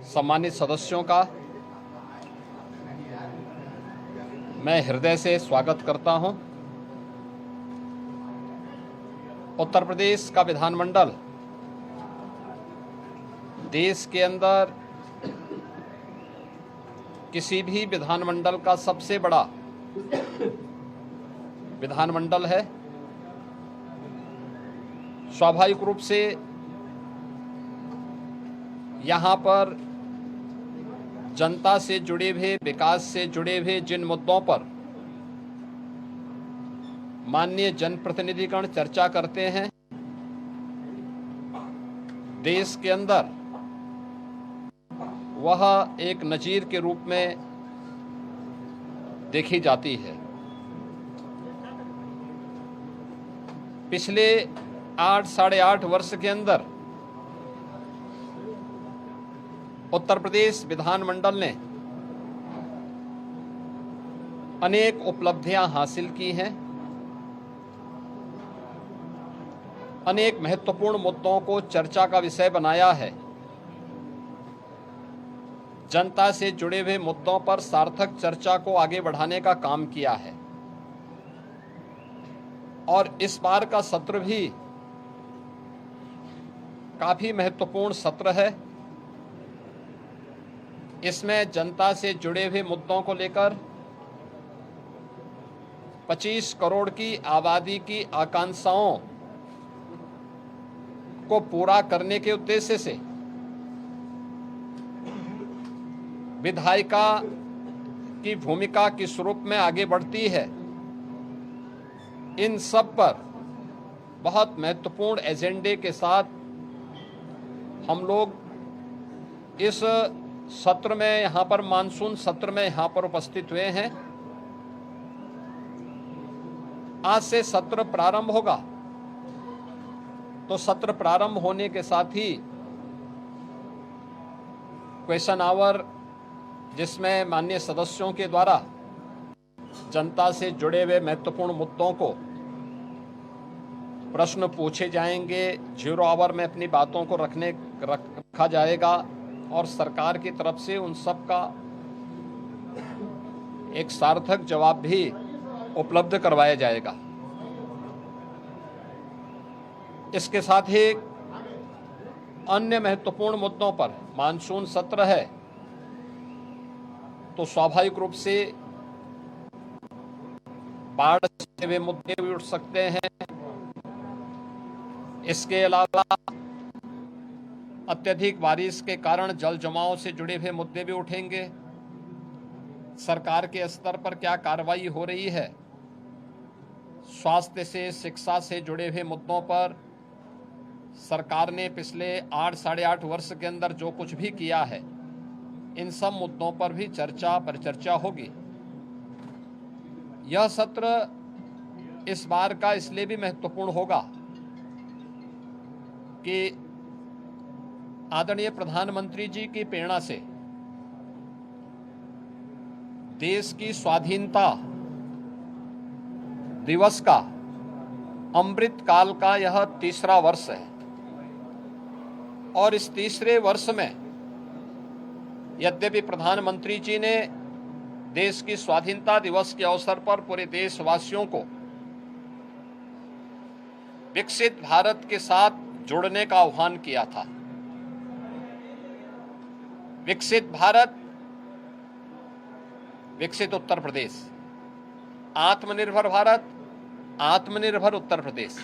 सम्मानित सदस्यों का मैं हृदय से स्वागत करता हूं। उत्तर प्रदेश का विधानमंडल देश के अंदर किसी भी विधानमंडल का सबसे बड़ा विधानमंडल है। स्वाभाविक रूप से यहाँ पर जनता से जुड़े हुए, विकास से जुड़े हुए जिन मुद्दों पर माननीय जनप्रतिनिधिगण चर्चा करते हैं, देश के अंदर वह एक नजीर के रूप में देखी जाती है। पिछले 8-8.5 वर्ष के अंदर उत्तर प्रदेश विधानमंडल ने अनेक उपलब्धियां हासिल की हैं। अनेक महत्वपूर्ण मुद्दों को चर्चा का विषय बनाया है। जनता से जुड़े हुए मुद्दों पर सार्थक चर्चा को आगे बढ़ाने का काम किया है। और इस बार का सत्र भी काफी महत्वपूर्ण सत्र है। इसमें जनता से जुड़े हुए मुद्दों को लेकर 25 करोड़ की आबादी की आकांक्षाओं को पूरा करने के उद्देश्य से विधायिका की भूमिका किस रूप में आगे बढ़ती है, इन सब पर बहुत महत्वपूर्ण एजेंडे के साथ हम लोग इस सत्र में, यहाँ पर मानसून सत्र में यहाँ पर उपस्थित हुए हैं। आज से सत्र प्रारंभ होगा, तो सत्र प्रारंभ होने के साथ ही क्वेश्चन आवर, जिसमें माननीय सदस्यों के द्वारा जनता से जुड़े हुए महत्वपूर्ण मुद्दों को प्रश्न पूछे जाएंगे। 0 आवर में अपनी बातों को रखा जाएगा और सरकार की तरफ से उन सब का एक सार्थक जवाब भी उपलब्ध करवाया जाएगा। इसके साथ ही अन्य महत्वपूर्ण मुद्दों पर मानसून सत्र है, तो स्वाभाविक रूप से बाढ़ से वे मुद्दे भी उठ सकते हैं। इसके अलावा अत्यधिक बारिश के कारण जल जमाव से जुड़े हुए मुद्दे भी उठेंगे। सरकार के स्तर पर क्या कार्रवाई हो रही है, स्वास्थ्य से, शिक्षा से जुड़े हुए मुद्दों पर सरकार ने पिछले 8-8.5 वर्ष के अंदर जो कुछ भी किया है, इन सब मुद्दों पर भी परिचर्चा होगी। यह सत्र इस बार का इसलिए भी महत्वपूर्ण होगा कि आदरणीय प्रधानमंत्री जी की प्रेरणा से देश की स्वाधीनता दिवस का अमृत काल का यह 3रा वर्ष है। और इस 3रे वर्ष में यद्यपि प्रधानमंत्री जी ने देश की स्वाधीनता दिवस के अवसर पर पूरे देशवासियों को विकसित भारत के साथ जुड़ने का आह्वान किया था। विकसित भारत, विकसित उत्तर प्रदेश, आत्मनिर्भर भारत, आत्मनिर्भर उत्तर प्रदेश।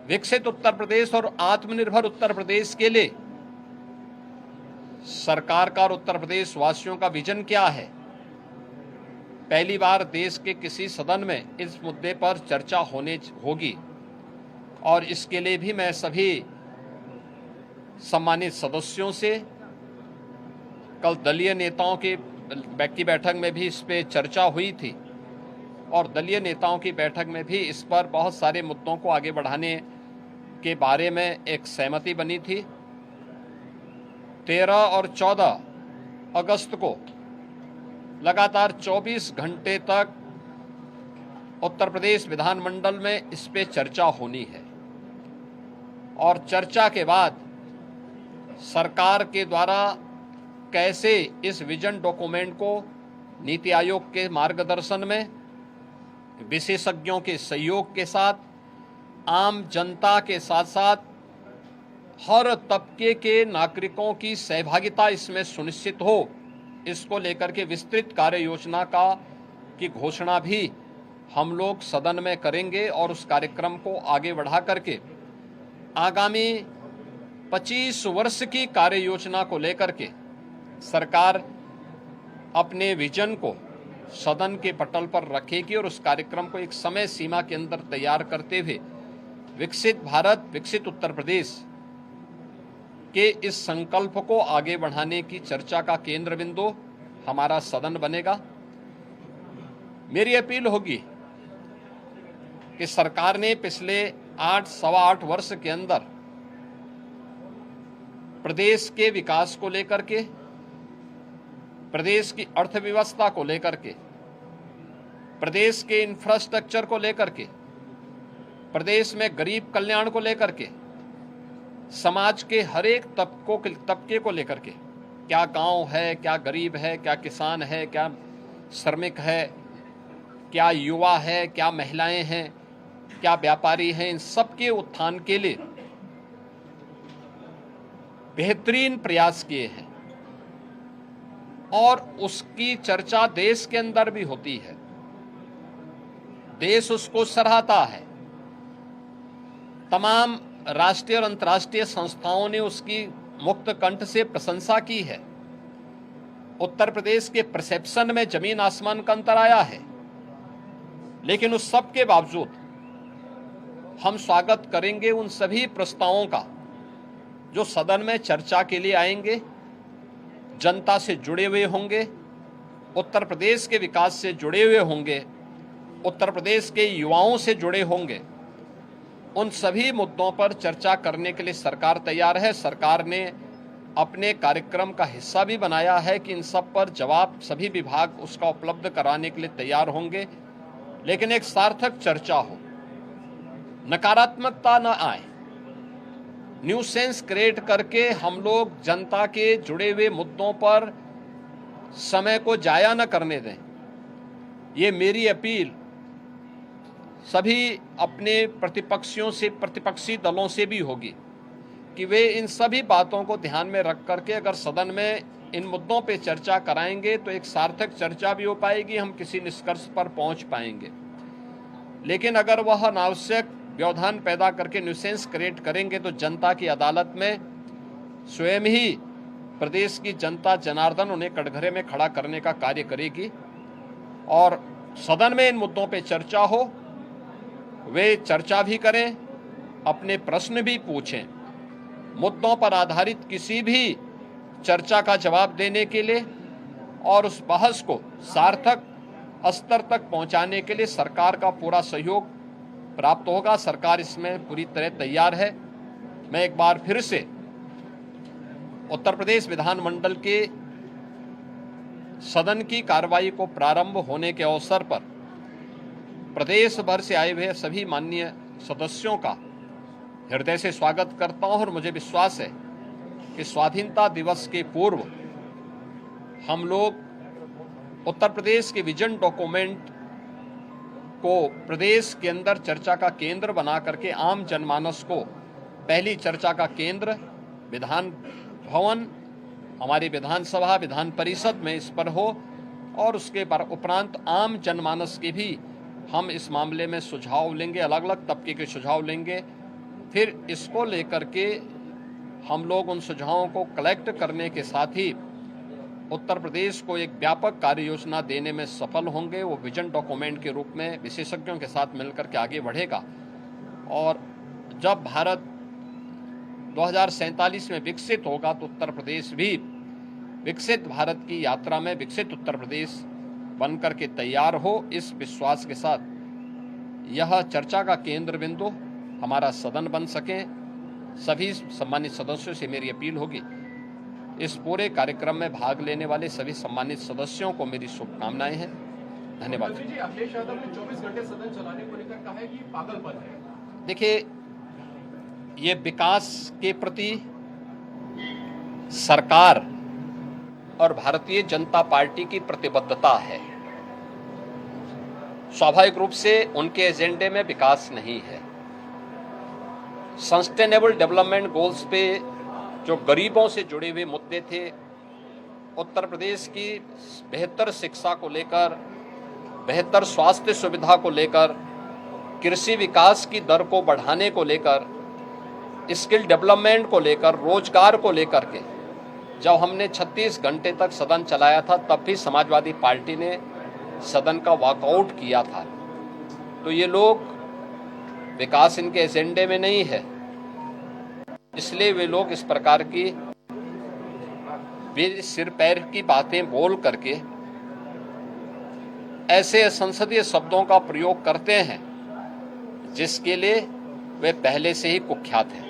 विकसित उत्तर प्रदेश और आत्मनिर्भर उत्तर प्रदेश के लिए सरकार का और उत्तर प्रदेश वासियों का विजन क्या है, पहली बार देश के किसी सदन में इस मुद्दे पर चर्चा होगी। और इसके लिए भी मैं सभी सम्मानित सदस्यों से, कल दलीय नेताओं की बैठक में भी इस पे चर्चा हुई थी और दलीय नेताओं की बैठक में भी इस पर बहुत सारे मुद्दों को आगे बढ़ाने के बारे में एक सहमति बनी थी। 13 और 14 अगस्त को लगातार 24 घंटे तक उत्तर प्रदेश विधानमंडल में इस पे चर्चा होनी है और चर्चा के बाद सरकार के द्वारा कैसे इस विजन डॉक्यूमेंट को नीति आयोग के मार्गदर्शन में, विशेषज्ञों के सहयोग के साथ, आम जनता के साथ साथ हर तबके के नागरिकों की सहभागिता इसमें सुनिश्चित हो, इसको लेकर के विस्तृत कार्य योजना की घोषणा भी हम लोग सदन में करेंगे और उस कार्यक्रम को आगे बढ़ा करके आगामी 25 वर्ष की कार्य योजना को लेकर के सरकार अपने विजन को सदन के पटल पर रखेगी और उस कार्यक्रम को एक समय सीमा के अंदर तैयार करते हुए विकसित भारत, विकसित उत्तर प्रदेश के इस संकल्प को आगे बढ़ाने की चर्चा का केंद्र बिंदु हमारा सदन बनेगा। मेरी अपील होगी कि सरकार ने पिछले 8-8 वर्ष के अंदर प्रदेश के विकास को लेकर के, प्रदेश की अर्थव्यवस्था को लेकर के, प्रदेश के इंफ्रास्ट्रक्चर को लेकर के, प्रदेश में गरीब कल्याण को लेकर के, समाज के हर एक तबके को लेकर के, क्या गांव है, क्या गरीब है, क्या किसान है, क्या श्रमिक है, क्या युवा है, क्या महिलाएं हैं, क्या व्यापारी हैं, इन सब के उत्थान के लिए बेहतरीन प्रयास किए हैं और उसकी चर्चा देश के अंदर भी होती है। देश उसको सराहता है। तमाम राष्ट्रीय और अंतर्राष्ट्रीय संस्थाओं ने उसकी मुक्त कंठ से प्रशंसा की है। उत्तर प्रदेश के परसेप्शन में जमीन आसमान का अंतर आया है, लेकिन उस सब के बावजूद हम स्वागत करेंगे उन सभी प्रस्तावों का जो सदन में चर्चा के लिए आएंगे, जनता से जुड़े हुए होंगे, उत्तर प्रदेश के विकास से जुड़े हुए होंगे, उत्तर प्रदेश के युवाओं से जुड़े होंगे। उन सभी मुद्दों पर चर्चा करने के लिए सरकार तैयार है। सरकार ने अपने कार्यक्रम का हिस्सा भी बनाया है कि इन सब पर जवाब सभी विभाग उसका उपलब्ध कराने के लिए तैयार होंगे, लेकिन एक सार्थक चर्चा हो, नकारात्मकता न आए, न्यूसेंस क्रिएट करके हम लोग जनता के जुड़े हुए मुद्दों पर समय को जाया न करने दें। ये मेरी अपील सभी अपने प्रतिपक्षी दलों से भी होगी कि वे इन सभी बातों को ध्यान में रख करके अगर सदन में इन मुद्दों पे चर्चा कराएंगे तो एक सार्थक चर्चा भी हो पाएगी, हम किसी निष्कर्ष पर पहुंच पाएंगे। लेकिन अगर वह अनावश्यक व्यवधान पैदा करके न्यूसेंस क्रिएट करेंगे तो जनता की अदालत में स्वयं ही प्रदेश की जनता जनार्दन उन्हें कटघरे में खड़ा करने का कार्य करेगी और सदन में इन मुद्दों पे चर्चा हो, वे चर्चा भी करें, अपने प्रश्न भी पूछें। मुद्दों पर आधारित किसी भी चर्चा का जवाब देने के लिए और उस बहस को सार्थक स्तर तक पहुंचाने के लिए सरकार का पूरा सहयोग प्राप्त होगा। सरकार इसमें पूरी तरह तैयार है। मैं एक बार फिर से उत्तर प्रदेश विधानमंडल के सदन की कार्रवाई को प्रारंभ होने के अवसर पर प्रदेश भर से आए हुए सभी माननीय सदस्यों का हृदय से स्वागत करता हूं और मुझे विश्वास है कि स्वाधीनता दिवस के पूर्व हम लोग उत्तर प्रदेश के विजन डॉक्यूमेंट को प्रदेश के अंदर चर्चा का केंद्र बना करके आम जनमानस को पहली चर्चा का केंद्र विधान भवन, हमारी विधानसभा, विधान परिषद में इस पर हो और उसके उपरांत आम जनमानस के भी हम इस मामले में सुझाव लेंगे, अलग अलग तबके के सुझाव लेंगे। फिर इसको लेकर के हम लोग उन सुझावों को कलेक्ट करने के साथ ही उत्तर प्रदेश को एक व्यापक कार्य योजना देने में सफल होंगे। वो विजन डॉक्यूमेंट के रूप में विशेषज्ञों के साथ मिलकर के आगे बढ़ेगा और जब भारत 2047 में विकसित होगा तो उत्तर प्रदेश भी विकसित भारत की यात्रा में विकसित उत्तर प्रदेश बनकर के तैयार हो। इस विश्वास के साथ यह चर्चा का केंद्र बिंदु हमारा सदन बन सके। सभी सम्मानित सदस्यों से मेरी अपील होगी, इस पूरे कार्यक्रम में भाग लेने वाले सभी सम्मानित सदस्यों को मेरी शुभकामनाएं हैं। धन्यवाद। अखिलेश यादव ने 24 घंटे सदन चलाने को लेकर कहा है कि पागलपन है। देखिए, ये विकास के प्रति सरकार और भारतीय जनता पार्टी की प्रतिबद्धता है। स्वाभाविक रूप से उनके एजेंडे में विकास नहीं है। सस्टेनेबल डेवलपमेंट गोल्स पे जो गरीबों से जुड़े हुए मुद्दे थे, उत्तर प्रदेश की बेहतर शिक्षा को लेकर, बेहतर स्वास्थ्य सुविधा को लेकर, कृषि विकास की दर को बढ़ाने को लेकर, स्किल डेवलपमेंट को लेकर, रोजगार को लेकर के जब हमने 36 घंटे तक सदन चलाया था, तब भी समाजवादी पार्टी ने सदन का वॉकआउट किया था। तो ये लोग, विकास इनके एजेंडे में नहीं है, इसलिए वे लोग इस प्रकार की सिर पैर की बातें बोल करके ऐसे संसदीय शब्दों का प्रयोग करते हैं जिसके लिए वे पहले से ही कुख्यात हैं।